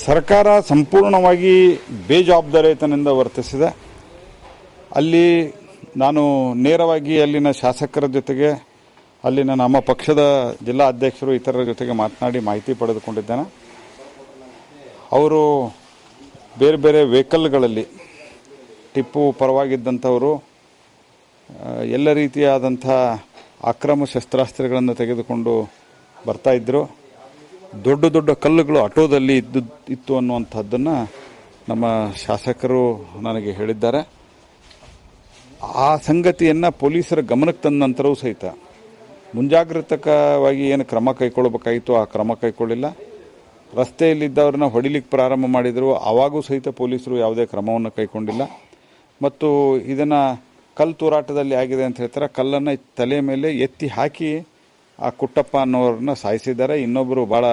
ಸರ್ಕಾರ ಸಂಪೂರ್ಣವಾಗಿ ಬೇಜವಾಬ್ದಾರಿತನದಿಂದ ವರ್ತಿಸಿದೆ. ಅಲ್ಲಿ ನಾನು ನೇರವಾಗಿ ಅಲ್ಲಿನ ಶಾಸಕರ ಜೊತೆಗೆ ಅಲ್ಲಿನ ನಮ್ಮ ಪಕ್ಷದ ಜಿಲ್ಲಾ ಅಧ್ಯಕ್ಷರು ಇತರರ ಜೊತೆಗೆ ಮಾತನಾಡಿ ಮಾಹಿತಿ ಪಡೆದುಕೊಂಡಿದ್ದೇನೆ. ಅವರು ಬೇರೆ ಬೇರೆ ವೆಹಿಕಲ್ಗಳಲ್ಲಿ ಟಿಪ್ಪು ಪರವಾಗಿದ್ದಂಥವರು ಎಲ್ಲ ರೀತಿಯಾದಂಥ ಅಕ್ರಮ ಶಸ್ತ್ರಾಸ್ತ್ರಗಳನ್ನು ತೆಗೆದುಕೊಂಡು ಬರ್ತಾ ಇದ್ದರು. ದೊಡ್ಡ ದೊಡ್ಡ ಕಲ್ಲುಗಳು ಆಟೋದಲ್ಲಿ ಇತ್ತು ಅನ್ನುವಂಥದ್ದನ್ನು ನಮ್ಮ ಶಾಸಕರು ನನಗೆ ಹೇಳಿದ್ದಾರೆ. ಆ ಸಂಗತಿಯನ್ನು ಪೊಲೀಸರ ಗಮನಕ್ಕೆ ತಂದ ನಂತರವೂ ಸಹಿತ ಮುಂಜಾಗ್ರತಕವಾಗಿ ಏನು ಕ್ರಮ ಕೈಗೊಳ್ಳಬೇಕಾಗಿತ್ತು ಆ ಕ್ರಮ ಕೈಗೊಳ್ಳಿಲ್ಲ. ರಸ್ತೆಯಲ್ಲಿದ್ದವ್ರನ್ನ ಹೊಡಿಲಿಕ್ಕೆ ಪ್ರಾರಂಭ ಮಾಡಿದರು, ಆವಾಗೂ ಸಹಿತ ಪೊಲೀಸರು ಯಾವುದೇ ಕ್ರಮವನ್ನು ಕೈಗೊಂಡಿಲ್ಲ. ಮತ್ತು ಇದನ್ನು ಕಲ್ಲು ತೂರಾಟದಲ್ಲಿ ಆಗಿದೆ ಅಂತ ಹೇಳ್ತಾರೆ. ಕಲ್ಲನ್ನು ತಲೆ ಮೇಲೆ ಎತ್ತಿ ಹಾಕಿ ಆ ಕುಟ್ಟಪ್ಪ ಅನ್ನೋರನ್ನ ಸಾಯಿಸಿದ್ದಾರೆ. ಇನ್ನೊಬ್ಬರು ಭಾಳ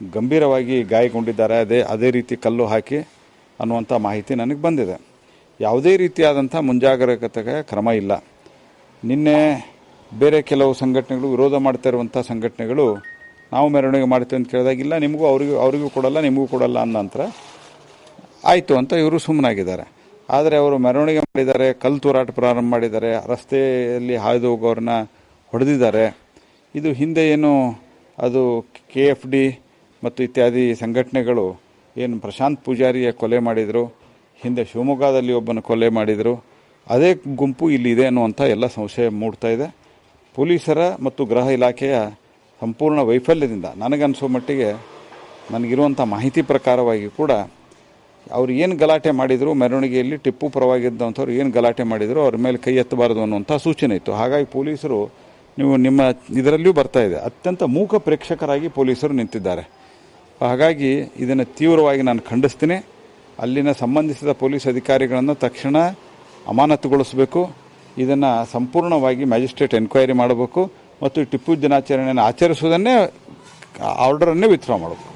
ಗಂಭೀರವಾಗಿ ಗಾಯಗೊಂಡಿದ್ದಾರೆ. ಅದೇ ರೀತಿ ಕಲ್ಲು ಹಾಕಿ ಅನ್ನುವಂಥ ಮಾಹಿತಿ ನನಗೆ ಬಂದಿದೆ. ಯಾವುದೇ ರೀತಿಯಾದಂಥ ಮುಂಜಾಗ್ರತೆಗೆ ಕ್ರಮ ಇಲ್ಲ. ನಿನ್ನೆ ಬೇರೆ ಕೆಲವು ಸಂಘಟನೆಗಳು ವಿರೋಧ ಮಾಡ್ತಾ ಇರುವಂಥ ಸಂಘಟನೆಗಳು ನಾವು ಮೆರವಣಿಗೆ ಮಾಡ್ತೀವಿ ಅಂತ ಕೇಳಿದಾಗಿಲ್ಲ, ನಿಮಗೂ ಅವರಿಗೂ ಕೊಡಲ್ಲ ನಿಮಗೂ ಕೊಡಲ್ಲ ಅನ್ನೋ ನಂತರ ಆಯಿತು ಅಂತ ಇವರು ಸುಮ್ಮನಾಗಿದ್ದಾರೆ. ಆದರೆ ಅವರು ಮೆರವಣಿಗೆ ಮಾಡಿದ್ದಾರೆ, ಕಲ್ಲು ತೂರಾಟ ಪ್ರಾರಂಭ ಮಾಡಿದ್ದಾರೆ, ರಸ್ತೆಯಲ್ಲಿ ಹಾಯ್ದು ಹೋಗೋರನ್ನ ಹೊಡೆದಿದ್ದಾರೆ. ಇದು ಹಿಂದೆ ಏನು ಅದು KFD ಮತ್ತು ಇತ್ಯಾದಿ ಸಂಘಟನೆಗಳು ಏನು ಪ್ರಶಾಂತ್ ಪೂಜಾರಿಯ ಕೊಲೆ ಮಾಡಿದರು, ಹಿಂದೆ ಶಿವಮೊಗ್ಗದಲ್ಲಿ ಒಬ್ಬನ ಕೊಲೆ ಮಾಡಿದರು, ಅದೇ ಗುಂಪು ಇಲ್ಲಿದೆ ಅನ್ನುವಂಥ ಎಲ್ಲ ಸಂಶಯ ಮೂಡ್ತಾ ಇದೆ. ಪೊಲೀಸರ ಮತ್ತು ಗೃಹ ಇಲಾಖೆಯ ಸಂಪೂರ್ಣ ವೈಫಲ್ಯದಿಂದ ನನಗನ್ಸೋ ಮಟ್ಟಿಗೆ ನನಗಿರುವಂಥ ಮಾಹಿತಿ ಪ್ರಕಾರವಾಗಿ ಕೂಡ ಅವ್ರು ಏನು ಗಲಾಟೆ ಮಾಡಿದರು, ಮೆರವಣಿಗೆಯಲ್ಲಿ ಟಿಪ್ಪು ಪರವಾಗಿದ್ದಂಥವ್ರು ಏನು ಗಲಾಟೆ ಮಾಡಿದರು ಅವ್ರ ಮೇಲೆ ಕೈ ಎತ್ತಬಾರದು ಅನ್ನುವಂಥ ಸೂಚನೆ ಇತ್ತು. ಹಾಗಾಗಿ ಪೊಲೀಸರು ನೀವು ನಿಮ್ಮ ಇದರಲ್ಲಿಯೂ ಬರ್ತಾ ಇದೆ, ಅತ್ಯಂತ ಮೂಕ ಪ್ರೇಕ್ಷಕರಾಗಿ ಪೊಲೀಸರು ನಿಂತಿದ್ದಾರೆ. ಹಾಗಾಗಿ ಇದನ್ನು ತೀವ್ರವಾಗಿ ನಾನು ಖಂಡಿಸ್ತೀನಿ. ಅಲ್ಲಿನ ಸಂಬಂಧಿಸಿದ ಪೊಲೀಸ್ ಅಧಿಕಾರಿಗಳನ್ನು ತಕ್ಷಣ ಅಮಾನತುಗೊಳಿಸಬೇಕು. ಇದನ್ನು ಸಂಪೂರ್ಣವಾಗಿ ಮ್ಯಾಜಿಸ್ಟ್ರೇಟ್ ಎನ್ಕ್ವೈರಿ ಮಾಡಬೇಕು ಮತ್ತು ಟಿಪ್ಪು ದಿನಾಚರಣೆಯನ್ನು ಆಚರಿಸುವುದನ್ನೇ ಆರ್ಡರನ್ನೇ ವಿತ್ಡ್ರಾ ಮಾಡಬೇಕು.